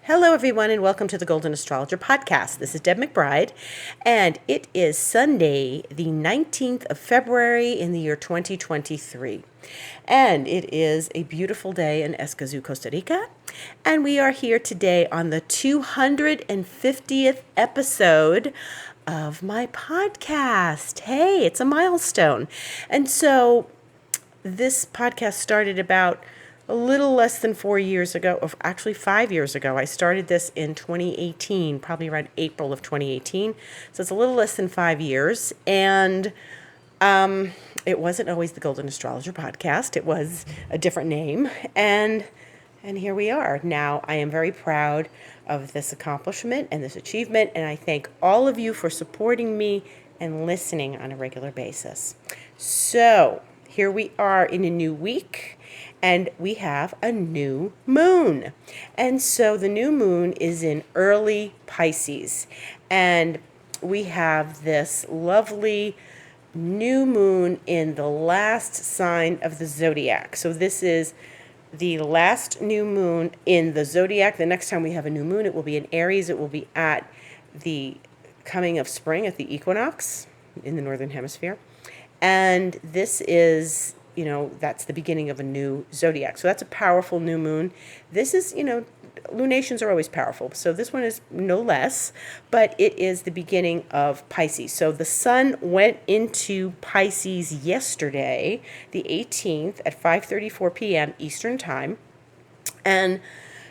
Hello, everyone, and welcome to the Golden Astrologer Podcast. This is Deb McBride, and it is Sunday, the 19th of February in the year 2023. And it is a beautiful day in Escazú, Costa Rica. And we are here today on the 250th episode of my podcast. Hey, it's a milestone. And so this podcast started about a little less than 4 years ago, or actually 5 years ago. I started this in 2018, probably around April of 2018. So it's a little less than 5 years. And it wasn't always the Golden Astrologer Podcast. It was a different name. And here we are. Now, I am very proud of this accomplishment and this achievement. And I thank all of you for supporting me and listening on a regular basis. So here we are in a new week. And we have a new moon. And so the new moon is in early Pisces. And we have this lovely new moon in the last sign of the zodiac. So this is the last new moon in the zodiac. The next time we have a new moon, it will be in Aries. It will be at the coming of spring, at the equinox in the northern hemisphere. And this is, that's the beginning of a new zodiac. So that's a powerful new moon. This is, lunations are always powerful. So this one is no less, but it is the beginning of Pisces. So the sun went into Pisces yesterday, the 18th at 5:34 p.m. Eastern Time. And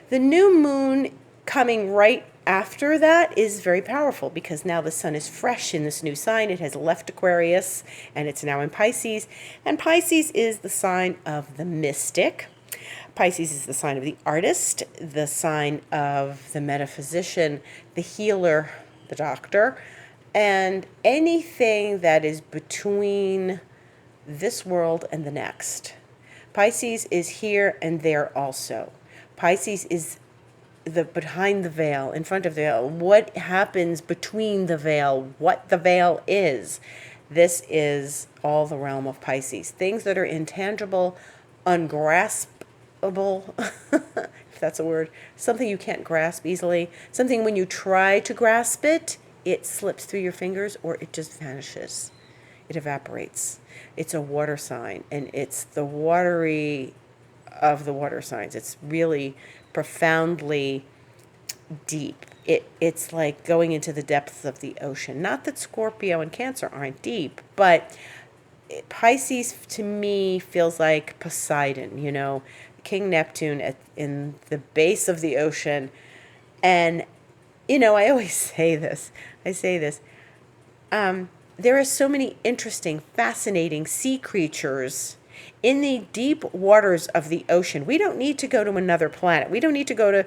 the new moon coming right after that is very powerful because now the sun is fresh in this new sign. It has left Aquarius and it's now in Pisces. And Pisces is the sign of the mystic. Pisces is the sign of the artist, the sign of the metaphysician, the healer, the doctor, and anything that is between this world and the next. Pisces is here and there also. Pisces is the behind the veil, in front of the veil, what happens between the veil, what the veil is. This is all the realm of Pisces. Things that are intangible, ungraspable, if that's a word, something you can't grasp easily, something when you try to grasp it, it slips through your fingers or it just vanishes. It evaporates. It's a water sign, and it's the watery of the water signs. It's really profoundly deep. It's like going into the depths of the ocean. Not that Scorpio and Cancer aren't deep, but Pisces to me feels like Poseidon, King Neptune in the base of the ocean. And, I always say this. There are so many interesting, fascinating sea creatures in the deep waters of the ocean. We don't need to go to another planet. We don't need to go to,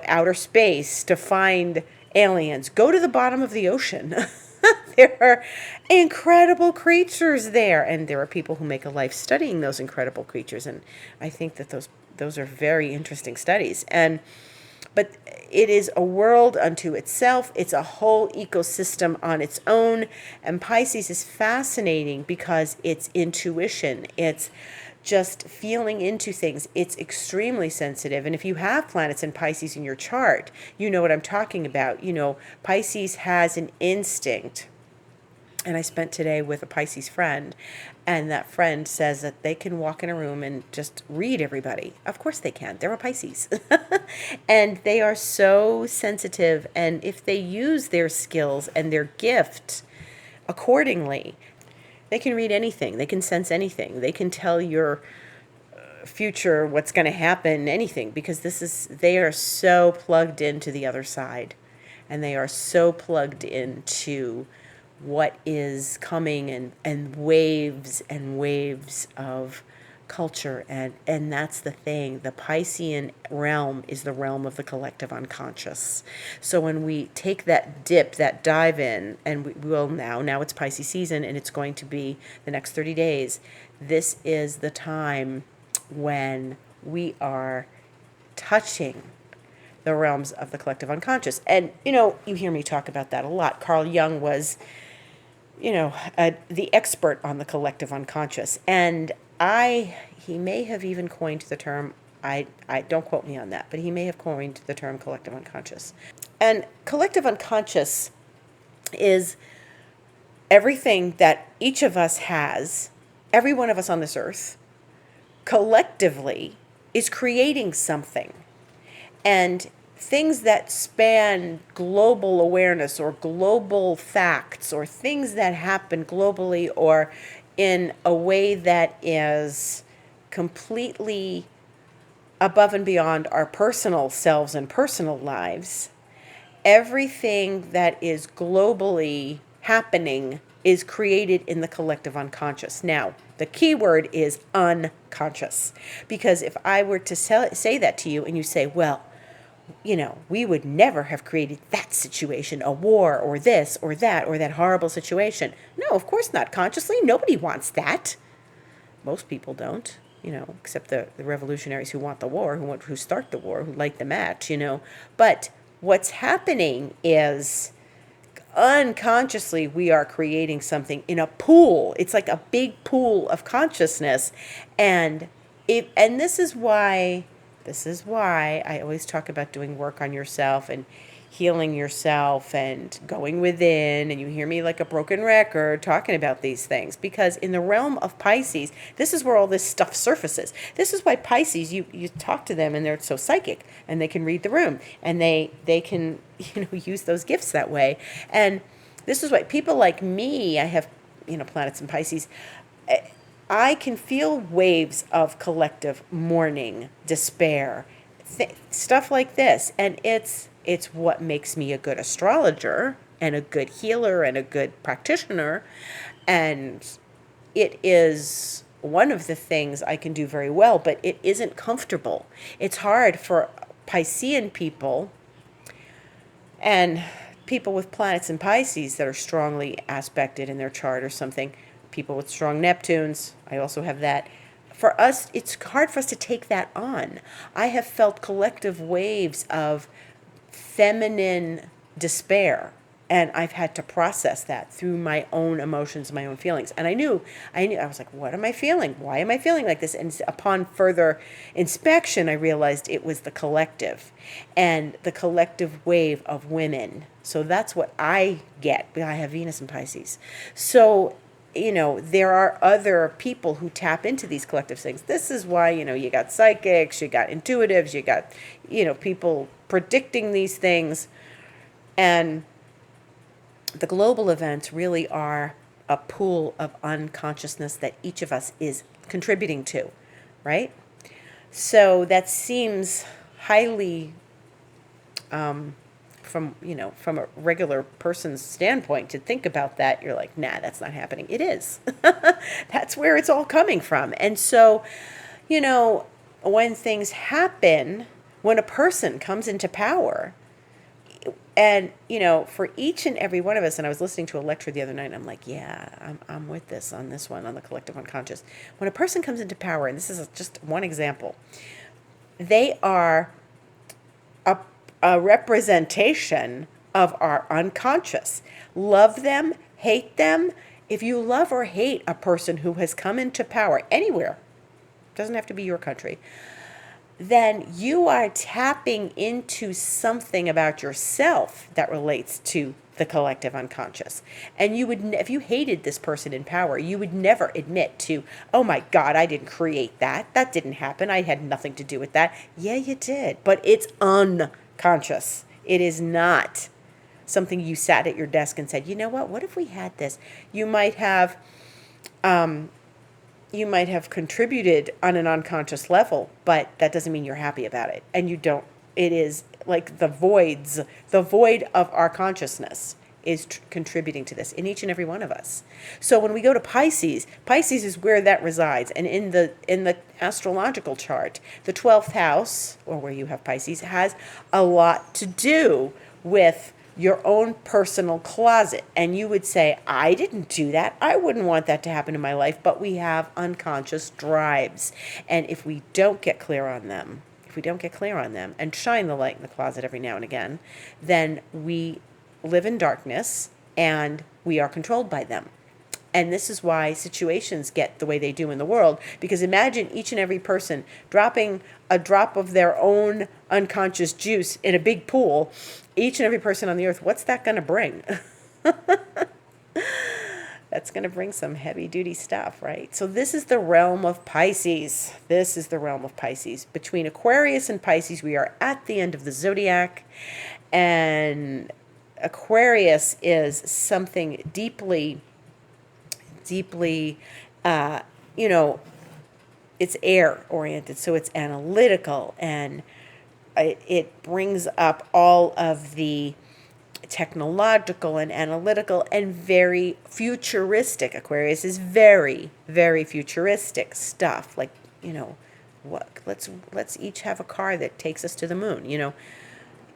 outer space to find aliens. Go to the bottom of the ocean. There are incredible creatures there. And there are people who make a life studying those incredible creatures. And I think that those are very interesting studies. But it is a world unto itself. It's a whole ecosystem on its own. And Pisces is fascinating because it's intuition. It's just feeling into things. It's extremely sensitive. And if you have planets in Pisces in your chart, you know what I'm talking about. Pisces has an instinct. And I spent today with a Pisces friend, and that friend says that they can walk in a room and just read everybody. Of course they can. They're a Pisces. And they are so sensitive. And if they use their skills and their gift accordingly, they can read anything. They can sense anything. They can tell your future, what's going to happen, anything, because they are so plugged into the other side. And they are so plugged into what is coming and waves of culture. And that's the thing. The Piscean realm is the realm of the collective unconscious. So when we take that dip, that dive in, and we will now it's Pisces season, and it's going to be the next 30 days. This is the time when we are touching the realms of the collective unconscious. And, you hear me talk about that a lot. Carl Jung was the expert on the collective unconscious. And he may have even coined the term I don't quote me on that, but he may have coined the term collective unconscious. And collective unconscious is everything that each of us has, every one of us on this earth, collectively is creating something. And things that span global awareness or global facts or things that happen globally or in a way that is completely above and beyond our personal selves and personal lives, everything that is globally happening is created in the collective unconscious. Now, the key word is unconscious, because if I were to say that to you and you say, well, we would never have created that situation, a war or this or that horrible situation. No, of course not consciously. Nobody wants that. Most people don't, except the revolutionaries who want the war, who start the war, who light the match, But what's happening is unconsciously we are creating something in a pool. It's like a big pool of consciousness. And this is why I always talk about doing work on yourself and healing yourself and going within. And you hear me like a broken record talking about these things, because in the realm of Pisces, this is where all this stuff surfaces. This is why Pisces, you talk to them and they're so psychic and they can read the room and they can, use those gifts that way. And this is why people like me, I have, planets in Pisces, I can feel waves of collective mourning, despair, stuff like this. And it's what makes me a good astrologer and a good healer and a good practitioner. And it is one of the things I can do very well, but it isn't comfortable. It's hard for Piscean people and people with planets in Pisces that are strongly aspected in their chart or something. People with strong Neptunes, I also have that. For us, it's hard for us to take that on. I have felt collective waves of feminine despair, and I've had to process that through my own emotions, my own feelings. And I knew, I was like, what am I feeling? Why am I feeling like this? And upon further inspection, I realized it was the collective and the collective wave of women. So that's what I get. I have Venus in Pisces. So there are other people who tap into these collective things. This is why, you got psychics, you got intuitives, you got, people predicting these things. And the global events really are a pool of unconsciousness that each of us is contributing to, right? So that seems highly, from a regular person's standpoint to think about that, you're like, nah, that's not happening. It is. That's where it's all coming from. And so, when things happen, when a person comes into power, and, for each and every one of us, and I was listening to a lecture the other night, and I'm like, yeah, I'm with this on this one, on the collective unconscious. When a person comes into power, and this is just one example, they are a representation of our unconscious. Love them, hate them. If you love or hate a person who has come into power anywhere, doesn't have to be your country, then you are tapping into something about yourself that relates to the collective unconscious. And you would, if you hated this person in power, you would never admit to, oh my God, I didn't create that. That didn't happen. I had nothing to do with that. Yeah, you did. But it's unconscious. It is not something you sat at your desk and said, you know what if we had this? You might have contributed on an unconscious level, but that doesn't mean you're happy about it. And you don't, it is like the void of our consciousness is contributing to this in each and every one of us. So when we go to Pisces is where that resides. And in the astrological chart, the 12th house, or where you have Pisces, has a lot to do with your own personal closet. And you would say, I didn't do that. I wouldn't want that to happen in my life. But we have unconscious drives. And if we don't get clear on them, and shine the light in the closet every now and again, then we live in darkness and we are controlled by them. And this is why situations get the way they do in the world. Because imagine each and every person dropping a drop of their own unconscious juice in a big pool. Each and every person on the earth, what's that going to bring? That's going to bring some heavy duty stuff, right? So this is the realm of Pisces. This is the realm of Pisces. Between Aquarius and Pisces, we are at the end of the zodiac. And Aquarius is something deeply, it's air oriented. So it's analytical, and it brings up all of the technological and analytical and very futuristic. Aquarius is very, very futuristic stuff. Like, what? Let's each have a car that takes us to the moon.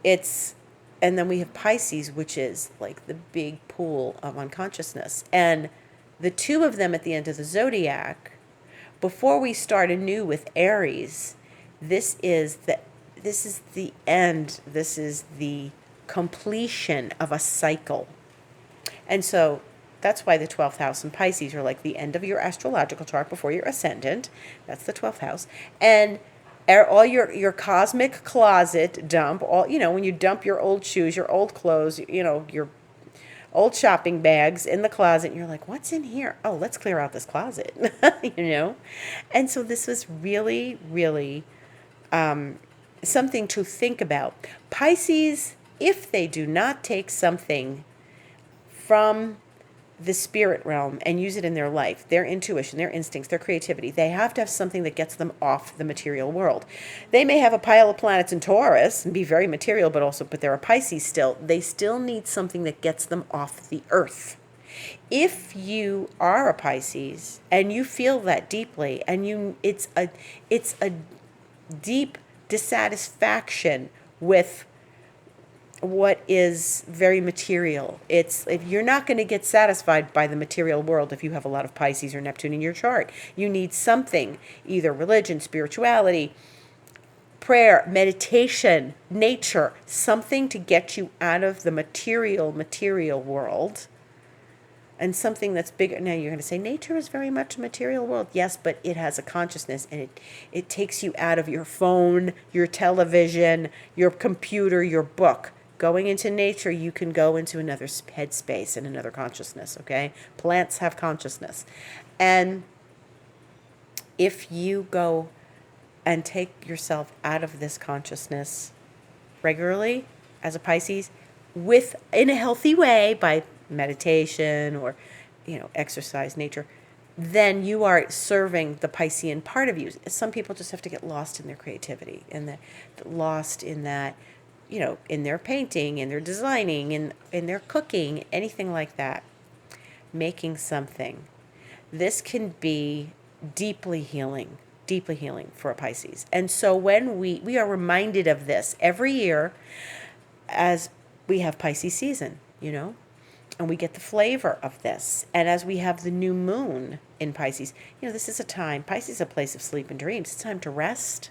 It's, and then we have Pisces, which is like the big pool of unconsciousness, and the two of them at the end of the zodiac. Before we start anew with Aries, this is the end. This is the completion of a cycle. And so that's why the 12th house and Pisces are like the end of your astrological chart before your ascendant. That's the 12th house. And all your cosmic closet dump, when you dump your old shoes, your old clothes, your old shopping bags in the closet, and you're like, what's in here? Oh, let's clear out this closet. And so this was really, really something to think about. Pisces, if they do not take something from the spirit realm and use it in their life, their intuition, their instincts, their creativity, they have to have something that gets them off the material world. They may have a pile of planets in Taurus and be very material, but they're a Pisces still. They still need something that gets them off the earth. If you are a Pisces and you feel that deeply, and it's a deep dissatisfaction with what is very material. If you're not going to get satisfied by the material world if you have a lot of Pisces or Neptune in your chart. You need something, either religion, spirituality, prayer, meditation, nature, something to get you out of the material world, and something that's bigger. Now you're going to say nature is very much a material world. Yes, but it has a consciousness, and it takes you out of your phone, your television, your computer, your book. Going into nature, you can go into another headspace and another consciousness, okay? Plants have consciousness. And if you go and take yourself out of this consciousness regularly as a Pisces, in a healthy way, by meditation or exercise, nature, then you are serving the Piscean part of you. Some people just have to get lost in their creativity, and lost in that, in their painting, in their designing, in their cooking, anything like that, making something. This can be deeply healing for a Pisces. And so when we are reminded of this every year as we have Pisces season, and we get the flavor of this. And as we have the new moon in Pisces, this is a time, Pisces is a place of sleep and dreams. It's time to rest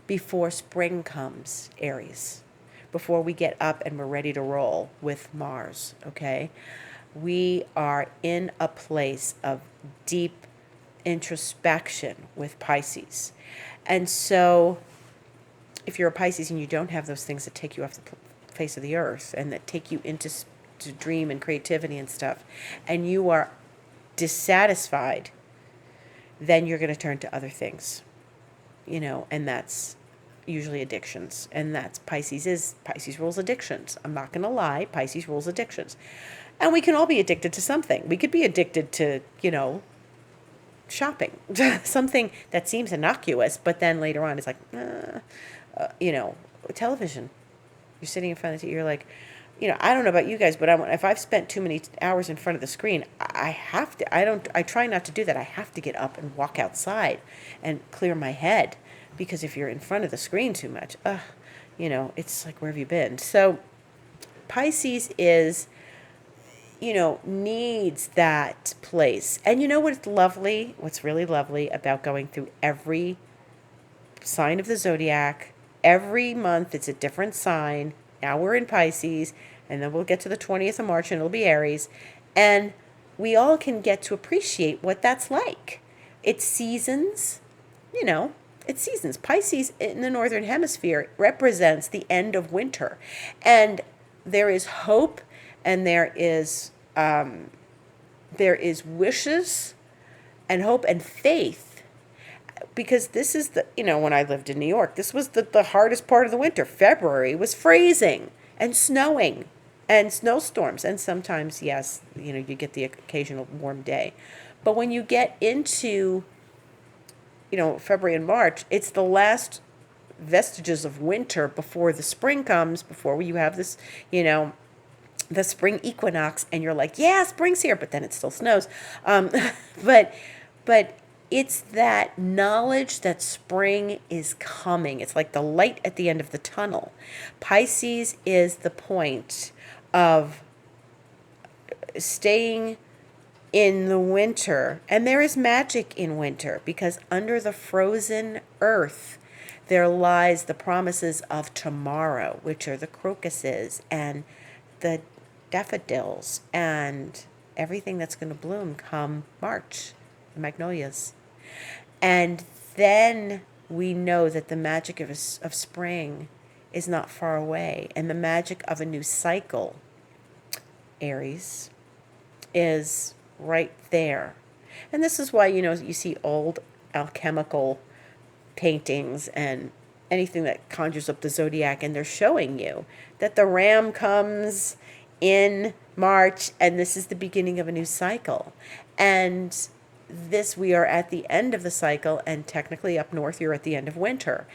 before spring comes, Aries, before we get up and we're ready to roll with Mars, okay? We are in a place of deep introspection with Pisces. And so if you're a Pisces and you don't have those things that take you off the face of the earth and that take you into to dream and creativity and stuff, and you are dissatisfied, then you're going to turn to other things, and that's usually addictions. And that's Pisces rules addictions. I'm not going to lie, Pisces rules addictions. And we can all be addicted to something. We could be addicted to, shopping, something that seems innocuous, but then later on it's like, television. You're sitting in front of it, you're like, I don't know about you guys, but if I've spent too many hours in front of the screen, I try not to do that. I have to get up and walk outside and clear my head, because if you're in front of the screen too much, it's like, where have you been? So Pisces is, needs that place. And what's really lovely about going through every sign of the zodiac, every month it's a different sign. Now we're in Pisces, and then we'll get to the 20th of March and it'll be Aries. And we all can get to appreciate what that's like. It's seasons, you know, it's seasons. Pisces in the northern hemisphere represents the end of winter. And there is hope, and there is wishes and hope and faith, because this is when I lived in New York, this was the hardest part of the winter. February was freezing and snowing and snowstorms. And sometimes, yes, you get the occasional warm day. But when you get into, February and March, it's the last vestiges of winter before the spring comes, before you have this, the spring equinox, and you're like, yeah, spring's here, but then it still snows. But it's that knowledge that spring is coming. It's like the light at the end of the tunnel. Pisces is the point of staying in the winter. And there is magic in winter, because under the frozen earth, there lies the promises of tomorrow, which are the crocuses and the daffodils and everything that's going to bloom come March, the magnolias. And then we know that the magic of spring is not far away. And the magic of a new cycle, Aries, is right there. And this is why, you see old alchemical paintings and anything that conjures up the zodiac, and they're showing you that the ram comes in March, and this is the beginning of a new cycle. And we are at the end of the cycle, and technically up north, you're at the end of winter,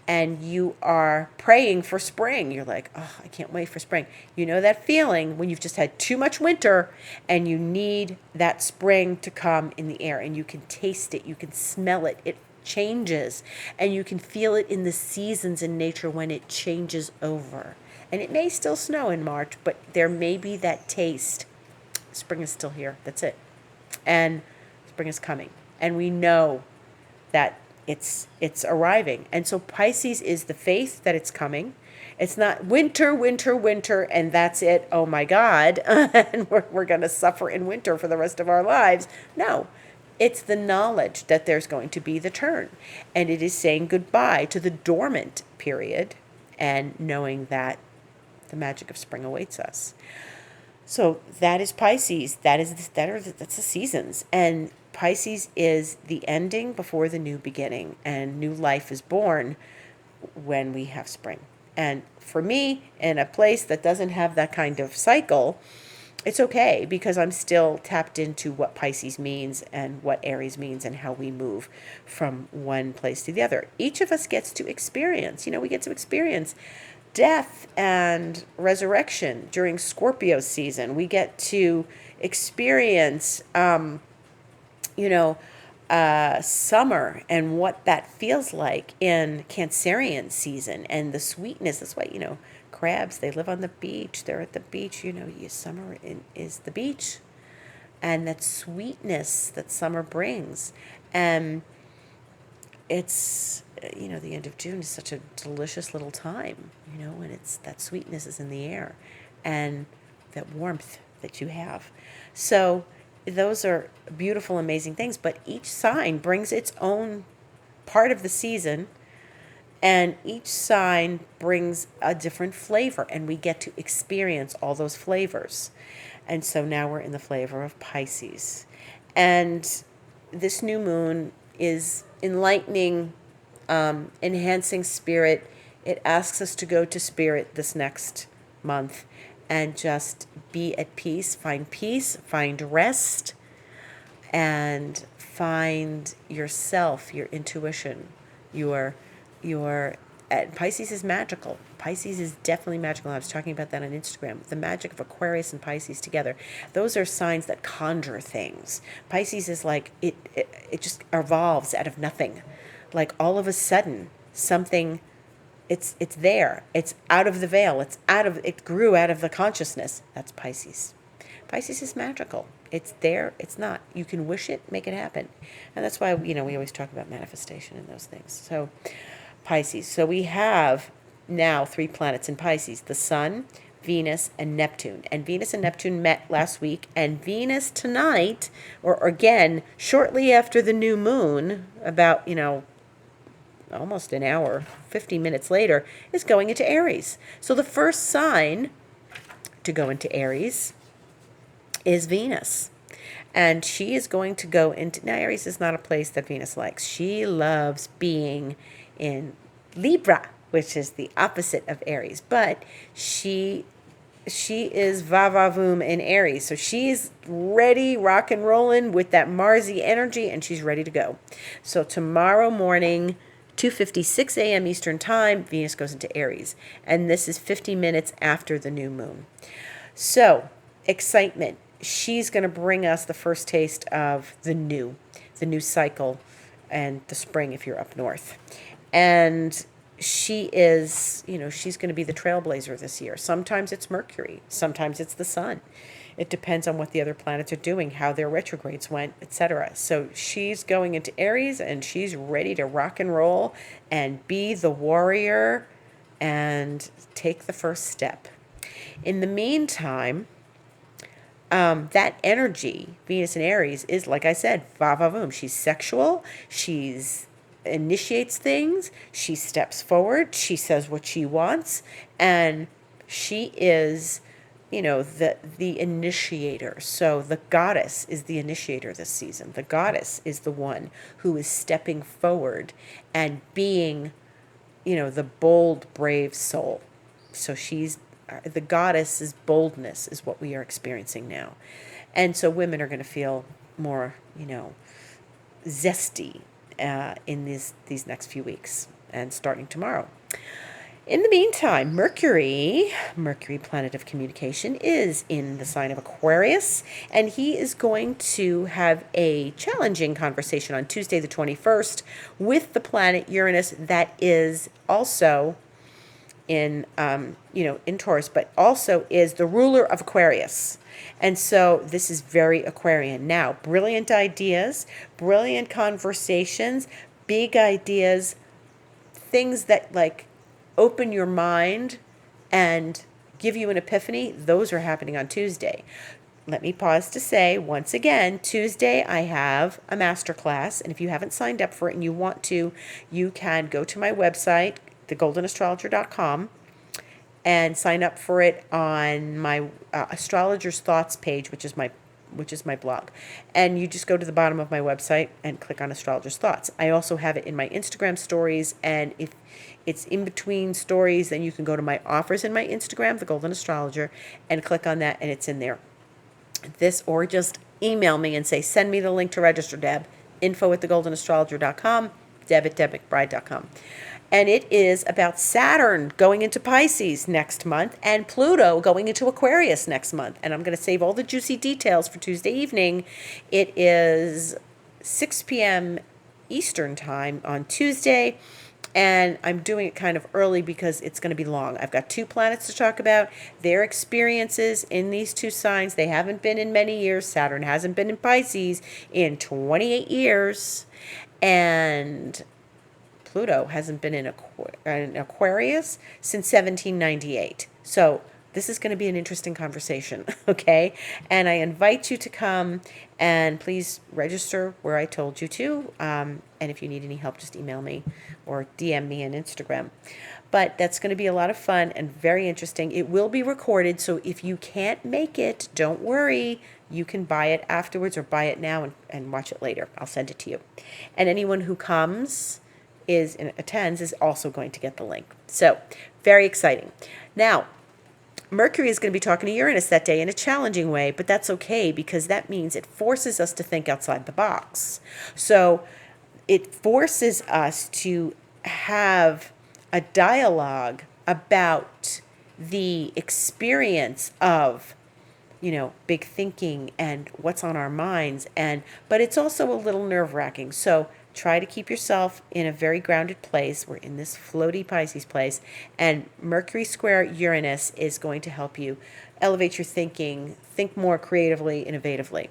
and you are praying for spring. You're like, oh, I can't wait for spring. You know that feeling when you've just had too much winter and you need that spring to come in the air, and you can taste it, you can smell it, it changes, and you can feel it in the seasons in nature when it changes over. And it may still snow in March, but there may be that taste. Spring is still here. That's it. And spring is coming. And we know that it's arriving. And so Pisces is the faith that it's coming. It's not winter, winter, winter, and that's it. Oh my God. And we're going to suffer in winter for the rest of our lives. No. It's the knowledge that there's going to be the turn. And it is saying goodbye to the dormant period and knowing that the magic of spring awaits us. So that is Pisces. That's the seasons. And Pisces is the ending before the new beginning. And new life is born when we have spring. And for me, in a place that doesn't have that kind of cycle, it's okay, because I'm still tapped into what Pisces means and what Aries means and how we move from one place to the other. Each of us gets to experience, we get to experience death and resurrection during Scorpio season. We get to experience, summer and what that feels like in Cancerian season, and the sweetness. That's why, crabs, they live on the beach. They're at the beach. Summer is the beach, and that sweetness that summer brings. And it's, the end of June is such a delicious little time, when that sweetness is in the air and that warmth that you have. So those are beautiful, amazing things, but each sign brings its own part of the season, and each sign brings a different flavor, and we get to experience all those flavors. And so now we're in the flavor of Pisces. And this new moon is enlightening, enhancing spirit. It asks us to go to spirit this next month and just be at peace, find rest, and find yourself, your intuition, Pisces is magical. Pisces is definitely magical. I was talking about that on Instagram. The magic of Aquarius and Pisces together. Those are signs that conjure things. Pisces is like, it just evolves out of nothing. Like all of a sudden, something, it's there. It's out of the veil. It grew out of the consciousness. That's Pisces. Pisces is magical. It's there. It's not. You can wish it, make it happen. And that's why, we always talk about manifestation and those things. So Pisces. So we have now 3 planets in Pisces. The Sun, Venus, and Neptune. And Venus and Neptune met last week, and Venus tonight, or again, shortly after the new moon, about, almost an hour, 50 minutes later, is going into Aries. So the first sign to go into Aries is Venus. And she is going to go into, now Aries is not a place that Venus likes. She loves being in Libra, which is the opposite of Aries. But she is va-va-voom in Aries. So she's ready, rock and rolling with that Marsy energy, and she's ready to go. So tomorrow morning, 2:56 a.m. Eastern Time, Venus goes into Aries. And this is 50 minutes after the new moon. So, excitement. She's going to bring us the first taste of the new cycle, and the spring if you're up north. And she is, she's going to be the trailblazer this year. Sometimes it's Mercury, sometimes it's the sun. It depends on what the other planets are doing, how their retrogrades went, etc. So she's going into Aries, and she's ready to rock and roll and be the warrior and take the first step. In the meantime, that energy, Venus and Aries, is, like I said, va-va-voom. She's sexual. She's initiates things. She steps forward. She says what she wants. And she is, the initiator. So the goddess is the initiator this season. The goddess is the one who is stepping forward and being, the bold, brave soul. So she's the goddess's boldness is what we are experiencing now. And so women are going to feel more, zesty in these next few weeks and starting tomorrow. In the meantime, Mercury, planet of communication, is in the sign of Aquarius, and he is going to have a challenging conversation on Tuesday the 21st with the planet Uranus that is also in Taurus, but also is the ruler of Aquarius. And so this is very Aquarian. Now, brilliant ideas, brilliant conversations, big ideas, things that open your mind and give you an epiphany, those are happening on Tuesday. Let me pause to say, once again, Tuesday I have a masterclass, and if you haven't signed up for it and you want to, you can go to my website, thegoldenastrologer.com, and sign up for it on my Astrologer's Thoughts page, which is my blog. And you just go to the bottom of my website and click on Astrologer's Thoughts. I also have it in my Instagram stories, and if it's in between stories, then you can go to my offers in my Instagram, The Golden Astrologer, and click on that, and it's in there. Or just email me and say, send me the link to register, Deb. info@thegoldenastrologer.com, deb@debmcbride.com. And it is about Saturn going into Pisces next month and Pluto going into Aquarius next month. And I'm going to save all the juicy details for Tuesday evening. It is 6 p.m. Eastern Time on Tuesday. And I'm doing it kind of early because it's going to be long. I've got 2 planets to talk about, their experiences in these 2 signs. They haven't been in many years. Saturn hasn't been in Pisces in 28 years. And Pluto hasn't been in Aquarius since 1798. So this is going to be an interesting conversation, okay? And I invite you to come, and please register where I told you to. And if you need any help, just email me or DM me on Instagram. But that's going to be a lot of fun and very interesting. It will be recorded, so if you can't make it, don't worry. You can buy it afterwards or buy it now and watch it later. I'll send it to you. And anyone who comes attends is also going to get the link. So, very exciting. Now, Mercury is going to be talking to Uranus that day in a challenging way, but that's okay because that means it forces us to think outside the box. So, it forces us to have a dialogue about the experience of big thinking and what's on our minds, but it's also a little nerve-wracking. So try to keep yourself in a very grounded place. We're in this floaty Pisces place, and Mercury square Uranus is going to help you elevate your thinking, think more creatively, innovatively.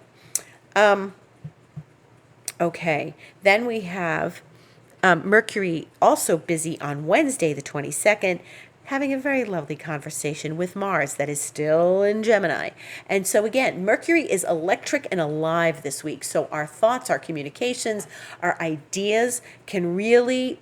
Okay, then we have Mercury also busy on Wednesday the 22nd, having a very lovely conversation with Mars that is still in Gemini. And so again, Mercury is electric and alive this week. So our thoughts, our communications, our ideas can really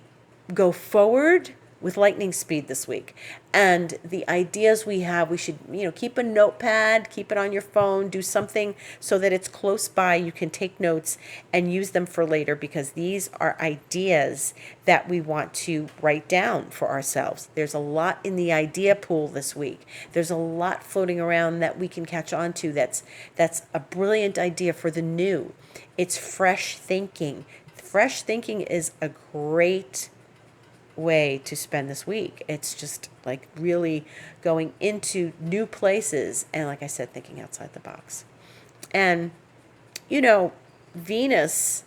go forward with lightning speed this week. And the ideas we have, we should, keep a notepad, keep it on your phone, do something so that it's close by. You can take notes and use them for later, because these are ideas that we want to write down for ourselves. There's a lot in the idea pool this week. There's a lot floating around that we can catch on to that's a brilliant idea for the new. It's fresh thinking. Fresh thinking is a great way to spend this week. It's just like really going into new places and, like I said, thinking outside the box. And Venus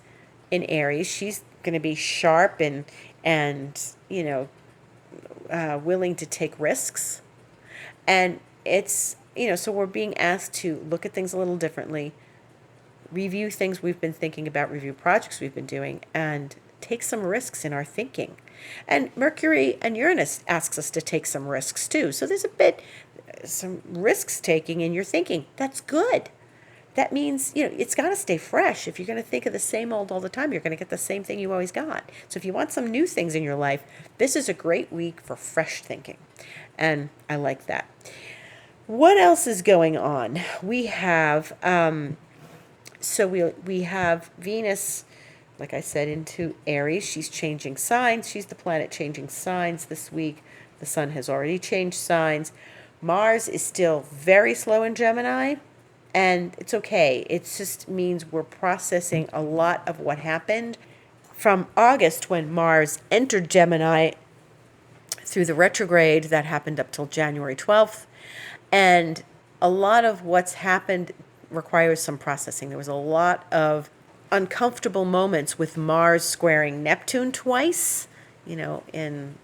in Aries, she's going to be sharp and willing to take risks. And it's so we're being asked to look at things a little differently, review things we've been thinking about, review projects we've been doing, and take some risks in our thinking. And Mercury and Uranus asks us to take some risks too. So there's some risks taking in your thinking. That's good. That means, it's got to stay fresh. If you're going to think of the same old all the time, you're going to get the same thing you always got. So if you want some new things in your life, this is a great week for fresh thinking. And I like that. What else is going on? We have, we have Venus, like I said, into Aries. She's changing signs. She's the planet changing signs this week. The sun has already changed signs. Mars is still very slow in Gemini, and it's okay. It just means we're processing a lot of what happened from August, when Mars entered Gemini, through the retrograde that happened up till January 12th. And a lot of what's happened requires some processing. There was a lot of uncomfortable moments with Mars squaring Neptune twice, in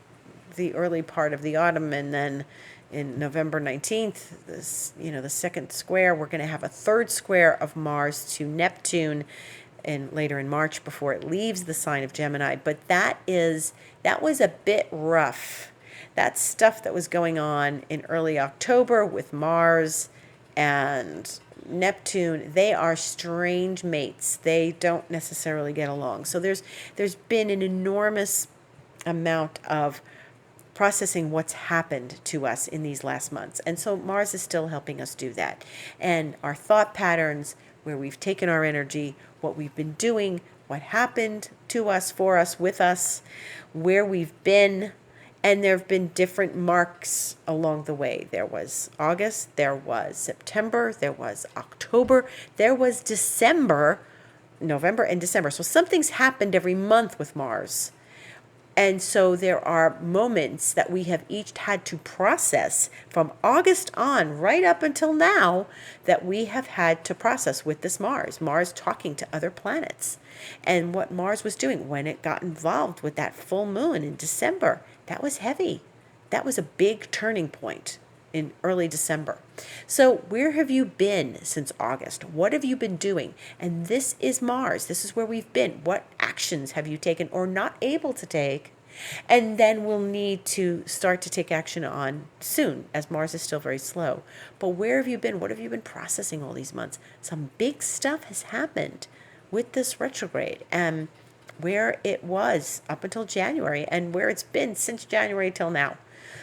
the early part of the autumn, and then in November 19th, the second square. We're going to have a third square of Mars to Neptune later in March, before it leaves the sign of Gemini. But that was a bit rough. That stuff that was going on in early October with Mars and Neptune, they are strange mates. They don't necessarily get along. So there's been an enormous amount of processing what's happened to us in these last months. And so Mars is still helping us do that. And our thought patterns, where we've taken our energy, what we've been doing, what happened to us, for us, with us, where we've been. And there have been different marks along the way. There was August, there was September, there was October, there was December, November and December. So something's happened every month with Mars. And so there are moments that we have each had to process from August on, right up until now, that we have had to process with this Mars talking to other planets. And what Mars was doing when it got involved with that full moon in December, that was heavy. That was a big turning point in early December. So where have you been since August? What have you been doing? And this is Mars. This is where we've been. What actions have you taken or not able to take? And then we'll need to start to take action on soon, as Mars is still very slow. But where have you been? What have you been processing all these months? Some big stuff has happened with this retrograde, and where it was up until January, and where it's been since January till now.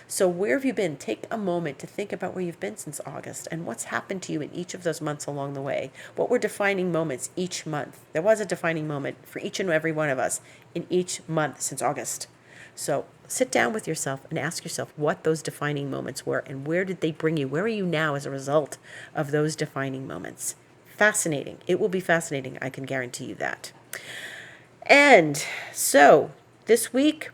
So where have you been? Take a moment to think about where you've been since August and what's happened to you in each of those months along the way. What were defining moments each month? There was a defining moment for each and every one of us in each month since August. So sit down with yourself and ask yourself what those defining moments were, and where did they bring you? Where are you now as a result of those defining moments? Fascinating. It will be fascinating. I can guarantee you that. And so this week,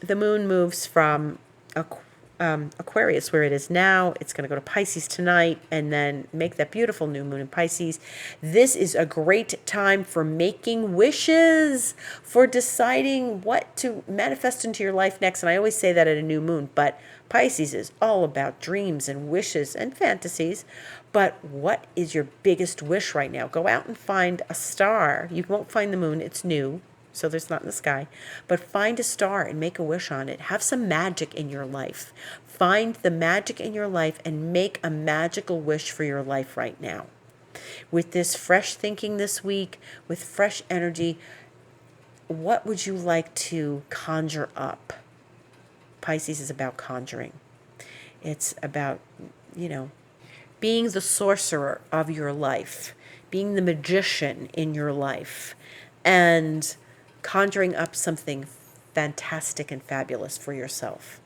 the moon moves from Aquarius, where it is now. It's going to go to Pisces tonight, and then make that beautiful new moon in Pisces. This is a great time for making wishes, for deciding what to manifest into your life next. And I always say that at a new moon, but Pisces is all about dreams and wishes and fantasies. But what is your biggest wish right now? Go out and find a star. You won't find the moon. It's new. so there's not in the sky, but find a star and make a wish on it. Have some magic in your life. Find the magic in your life and make a magical wish for your life right now. With this fresh thinking this week, with fresh energy, what would you like to conjure up? Pisces is about conjuring. It's about, being the sorcerer of your life, being the magician in your life, and conjuring up something fantastic and fabulous for yourself.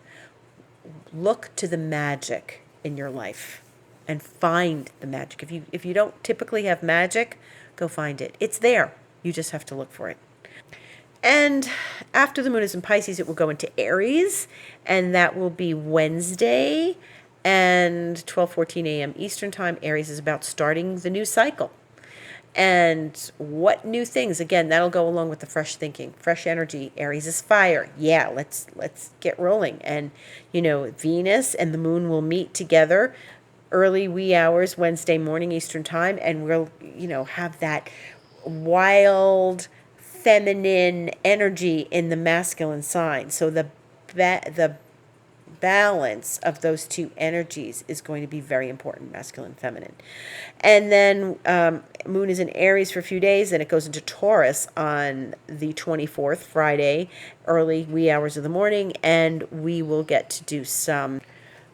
Look to the magic in your life and find the magic. If you don't typically have magic, go find it. It's there. You just have to look for it. And after the moon is in Pisces, it will go into Aries, and that will be Wednesday and 12:14 a.m. Eastern Time. Aries is about starting the new cycle. And what new things? Again, that'll go along with the fresh thinking, fresh energy. Aries is fire. Yeah, let's get rolling. And, Venus and the moon will meet together early wee hours Wednesday morning Eastern Time, and we'll, have that wild feminine energy in the masculine sign. So the balance of those two energies is going to be very important, masculine, feminine. And then moon is in Aries for a few days, and it goes into Taurus on the 24th, Friday, early wee hours of the morning, and we will get to do some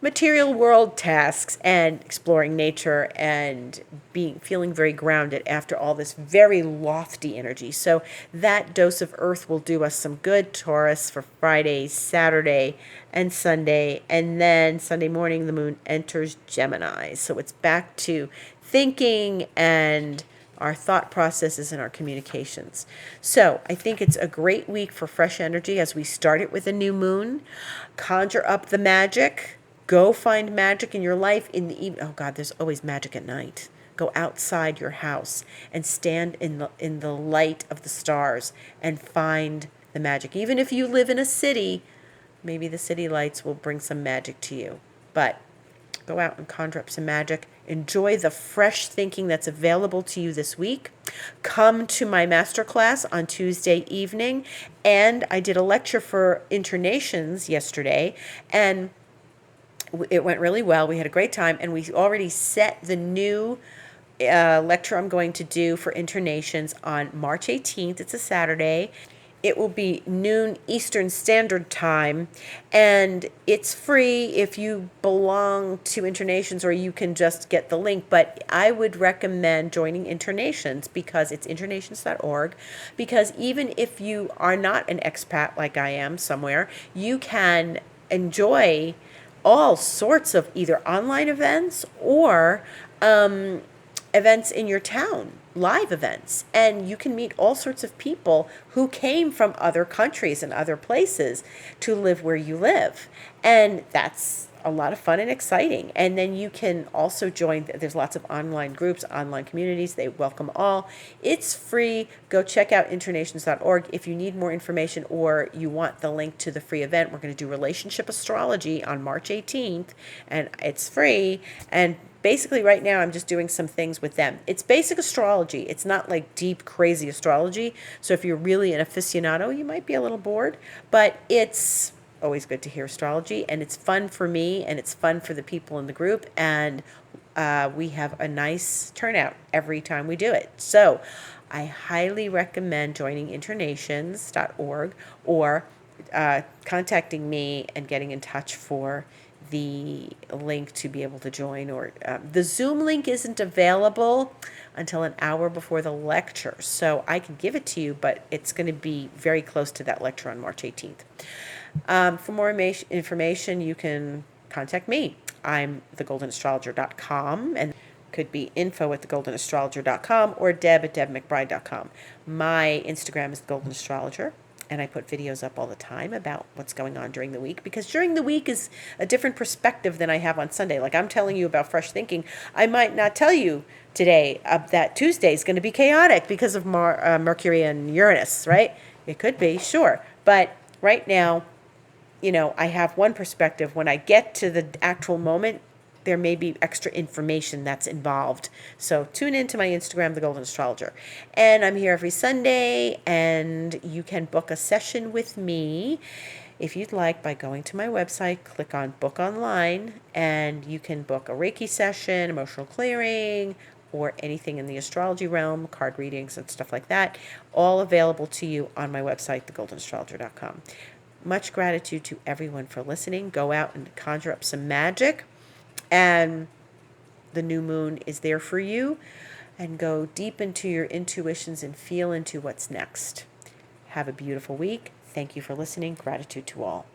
material world tasks and exploring nature and feeling very grounded after all this very lofty energy. So that dose of earth will do us some good. Taurus for Friday, Saturday, and Sunday. And then Sunday morning, the moon enters Gemini. So it's back to thinking and our thought processes and our communications. So I think it's a great week for fresh energy as we start it with a new moon. Conjure up the magic. Go find magic in your life in the evening. Oh God, there's always magic at night. Go outside your house and stand in the light of the stars and find the magic. Even if you live in a city, maybe the city lights will bring some magic to you. But go out and conjure up some magic. Enjoy the fresh thinking that's available to you this week. Come to my masterclass on Tuesday evening. And I did a lecture for Internations yesterday, and it went really well. We had a great time, and we already set the new lecture I'm going to do for Internations on March 18th. It's a Saturday. It will be noon Eastern Standard Time, and it's free if you belong to Internations, or you can just get the link. But I would recommend joining Internations because it's internations.org, because even if you are not an expat like I am somewhere, you can enjoy all sorts of either online events or events in your town, live events. And you can meet all sorts of people who came from other countries and other places to live where you live. And that's a lot of fun and exciting. And then you can also join, there's lots of online groups, online communities. They welcome all. It's free. Go check out internations.org. If you need more information or you want the link to the free event, we're going to do relationship astrology on March 18th, and it's free. And basically right now I'm just doing some things with them. It's basic astrology. It's not like deep, crazy astrology. So if you're really an aficionado, you might be a little bored, but it's always good to hear astrology, and it's fun for me, and it's fun for the people in the group, and we have a nice turnout every time we do it. So I highly recommend joining internations.org or contacting me and getting in touch for the link to be able to join. Or the Zoom link isn't available until an hour before the lecture, so I can give it to you, but it's going to be very close to that lecture on March 18th. For more information, you can contact me. I'm thegoldenastrologer.com, and could be info@thegoldenastrologer.com or deb@debmcbride.com. My Instagram is The Golden Astrologer, and I put videos up all the time about what's going on during the week, because during the week is a different perspective than I have on Sunday. Like I'm telling you about fresh thinking. I might not tell you today that Tuesday is going to be chaotic because of Mercury and Uranus, right? It could be, sure. But right now, I have one perspective. When I get to the actual moment, there may be extra information that's involved. So tune in to my Instagram, The Golden Astrologer. And I'm here every Sunday, and you can book a session with me if you'd like by going to my website, click on Book Online, and you can book a Reiki session, emotional clearing, or anything in the astrology realm, card readings and stuff like that, all available to you on my website, thegoldenastrologer.com. Much gratitude to everyone for listening. Go out and conjure up some magic. And the new moon is there for you. And go deep into your intuitions and feel into what's next. Have a beautiful week. Thank you for listening. Gratitude to all.